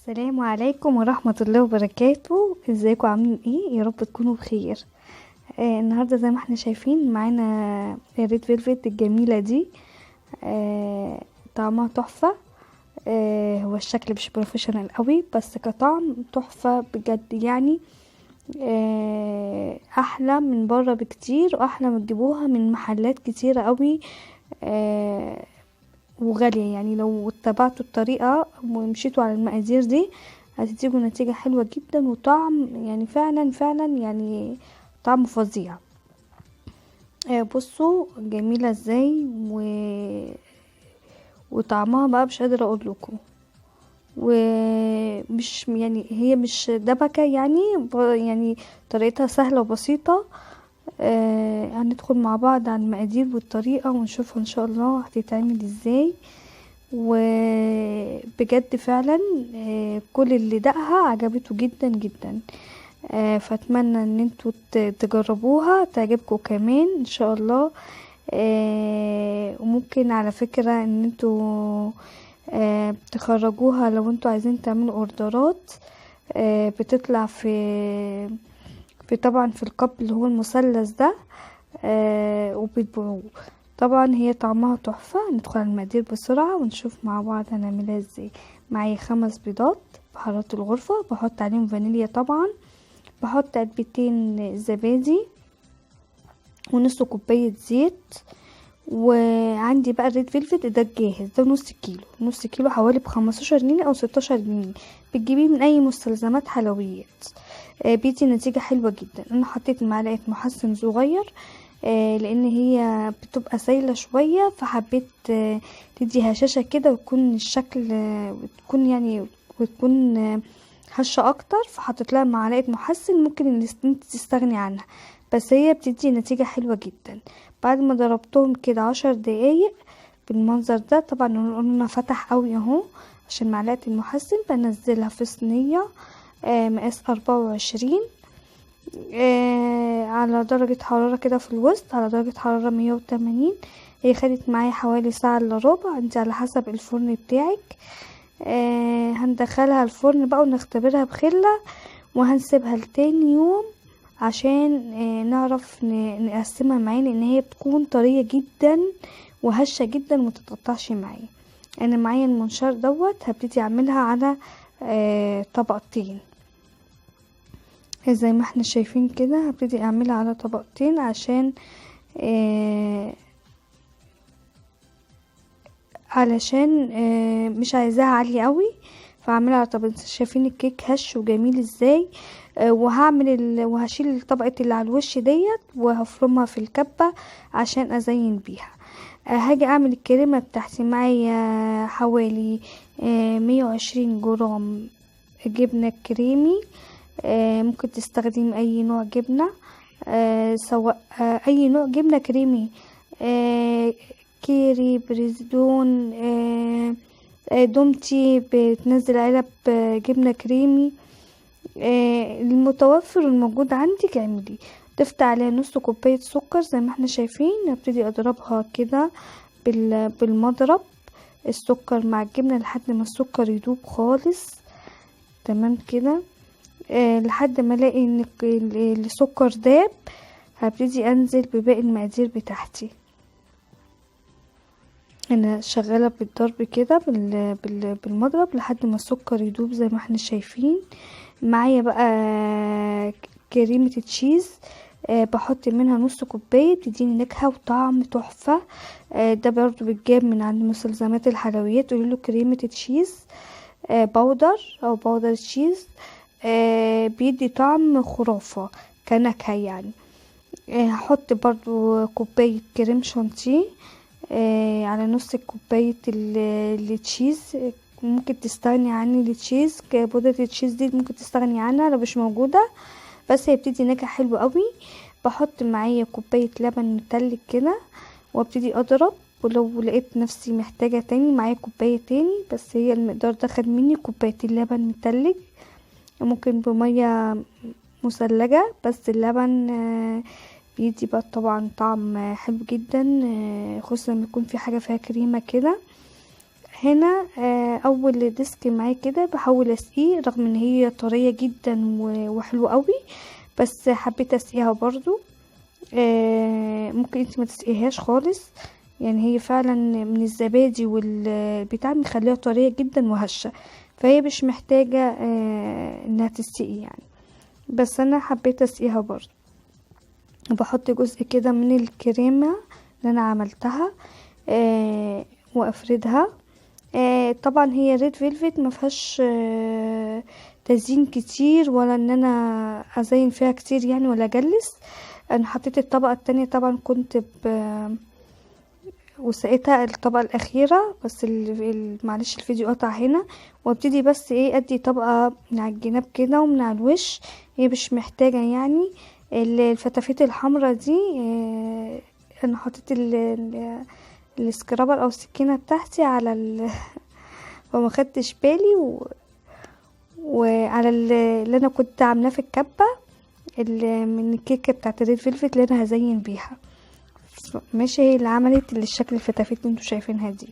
السلام عليكم ورحمة الله وبركاته. ازيكم عاملين ايه؟ يا رب تكونوا بخير. النهاردة زي ما احنا شايفين معانا الريد فيلفت الجميلة دي. طعمها تحفة. هو الشكل مش بروفيشنال قوي بس كطعم تحفة بجد يعني. احلى من بره بكتير واحلى ما تجيبوها من محلات كتيرة قوي. وغالية يعني لو اتبعتوا الطريقة ومشيتوا على المقادير دي هتديكوا نتيجة حلوة جدا وطعم يعني فعلا فعلا يعني طعم فظيع. بصوا جميلة ازاي وطعمها بقى مش قادرة اقول لكم. ومش يعني هي مش دبكة يعني طريقتها سهلة وبسيطة. هندخل مع بعض على المقادير والطريقة ونشوفها ان شاء الله هتتعمل ازاي. وبجد فعلا كل اللي دقها عجبته جدا جدا. فاتمنى ان انتوا تجربوها تعجبكم كمان ان شاء الله. وممكن على فكرة ان انتوا تخرجوها لو انتوا عايزين تعملوا اوردرات. بتطلع في طبعا في الكب اللي هو المثلث ده. وبيتباعوه. طبعا هي طعمها تحفة. ندخل على المقادير بسرعة ونشوف مع بعض هنعملها ازاي. معايا 5 بيضات بهارات الغرفة، بحط عليهم فانيليا طبعا، بحط علبتين زبادي ونص كوباية زيت. وعندي بقى الريد فيلفت ده الجاهز ده نص كيلو حوالي ب15 جنيه او 16 جنيه. بتجيبيه من اي مستلزمات حلويات. بيدي نتيجة حلوة جدا. انا حطيت معلقة محسن صغير لان هي بتبقى سايلة شوية فحبيت تدي هشاشة كده ويكون الشكل وتكون يعني وتكون هشة اكتر. فحطيت لها معلقة محسن ممكن ان انت تستغني عنها بس هي بتدي نتيجة حلوة جدا. بعد ما ضربتهم كده 10 دقايق بالمنظر ده. طبعا لونها فتح قوي اهو عشان معلقة المحسن. بنزلها في صينية مقاس 24 على درجة حرارة كده في الوسط على درجة حرارة 180. هي خدت معايا حوالي ساعة الا ربع انت على حسب الفرن بتاعك. هندخلها الفرن بقى ونختبرها بخلة وهنسيبها لتاني يوم عشان نعرف نقسمها معانا ان هي بتكون طرية جدا وهشة جدا ومتتقطعش معايا. انا معايا المنشار دوت هبتدي اعملها على طبقتين زي ما احنا شايفين كده. هبتدي اعملها على طبقتين عشان علشان مش عايزاها عالية قوي. فاعملها على طبقتين. شايفين الكيك هش وجميل ازاي. وهشيل الطبقة اللي على الوش ديت وهفرمها في الكبة عشان ازين بيها. هاجي اعمل الكريمة بتاعتي. معايا حوالي 120 جرام جبنة كريمي. ممكن تستخدم اي نوع جبنة. سواء اي نوع جبنة كريمي. كيري بريزدون دومتي بتنزل علب جبنة كريمي. المتوفر الموجود عندك اعملي. ضفت عليها نص كوباية سكر زي ما احنا شايفين. هبتدي اضربها كده بالمضرب السكر مع الجبنة لحد ما السكر يدوب خالص. تمام كده. لحد ما الاقي ان السكر داب هبتدي انزل بباقي المقادير بتاعتي. انا شغالة بالضرب كده بالمضرب لحد ما السكر يدوب زي ما احنا شايفين. معايا بقى كريمة تشيز. بحط منها نص كوباية بتديني نكهة وطعم تحفة. ده برضو بتجاب من عند مستلزمات الحلويات قولوا له كريمة تشيز باودر او باودر تشيز. بيدي طعم خرافة كنكهة يعني. هحط برضو كوباية كريم شانتيه على نص كوباية التشيز. ممكن تستغني عن التشيز بودرة التشيز دي ممكن تستغني عنها لو مش موجودة بس هي بتدي نكهة حلو قوي. بحط معايا كوباية لبن متلج كده وابتدي اضرب. ولو لقيت نفسي محتاجة تاني معايا كوباية تاني بس هي المقدار ده خد مني كوبايتين لبن متلج. ممكن بمية مثلجة بس اللبن بيدي بقى طبعا طعم حلو جدا. خصوصا لما يكون في حاجة فيها كريمة كده. هنا اول ديسك معايا كده بحاول اسقيه، رغم ان هي طرية جدا وحلوة قوي، بس حبيت اسقيها برضو. ممكن انت ما تسقيهاش خالص، يعني هي فعلا من الزبادي والبتاع مخليها طرية جدا وهشة، فهي مش محتاجة انها تسقي يعني، بس انا حبيت اسقيها برضو. بحط جزء كده من الكريمة اللي انا عملتها وافردها. طبعا هي ريد فيلفت مفيهاش تزيين كتير، ولا ان انا ازين فيها كتير يعني، ولا اجلس. انا حطيت الطبقة التانية، طبعا كنت وسقيتها الطبقة الاخيرة، بس معلش الفيديو قطع هنا. وابتدي بس ايه ادي طبقة من على الجناب كده ومن على الوش، هي مش محتاجة يعني الفتافيت الحمرا دي. انا حطيت السكرابر او السكينة بتاعتي على وما خدتش بالي وعلى اللي انا كنت عاملاه في الكبة من الكيكة بتاعت الريد فيلفت اللي انا هزين بيها. ماشي، هي اللي عملت الشكل الفتافيت اللي انتوا شايفينها دي.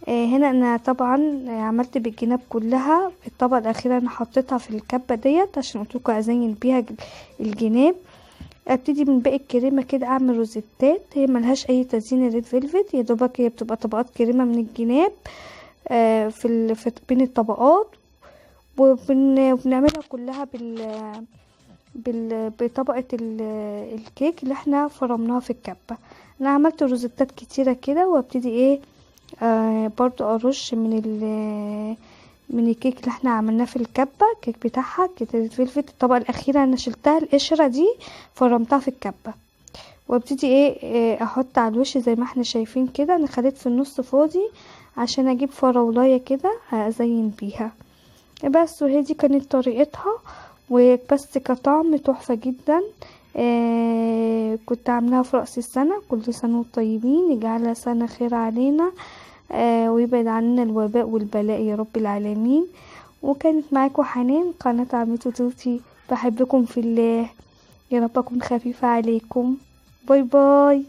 هنا انا طبعا عملت بالجناب كلها. الطبقة الاخيرة انا حطيتها في الكبة ديت عشان قلتلكوا ازين بيها الجناب. ابتدي من باقي الكريمه كده اعمل روزيتات، هي ملهاش اي تزيين الريد فيلفت، يا دوبك هي بتبقى طبقات كريمه من الجناب في بين الطبقات، وبنعملها كلها بطبقه الكيك اللي احنا فرمناها في الكبه. انا عملت روزيتات كتيره كده، وابتدي ايه برضو ارش من الكيك اللي احنا عملناه في الكبه، الكيك بتاعها كده فيلفت. الطبقه الاخيره انا شلتها القشره دي، فرمتها في الكبه، وابتدي ايه احط على الوش زي ما احنا شايفين كده. انا خليت في النص فاضي عشان اجيب فراولايه كده ازين بيها بس. وهي دي كانت طريقتها، وبس كطعم تحفه جدا. كنت عاملاها في رأس السنه، كل سنه وانتم طيبين، يجعلها سنه خير علينا ويبعد عننا الوباء والبلاء يا رب العالمين. وكانت معاكم حنان، قناة عمتو توتي. بحبكم في الله، يا رب اكون خفيفة عليكم. باي باي.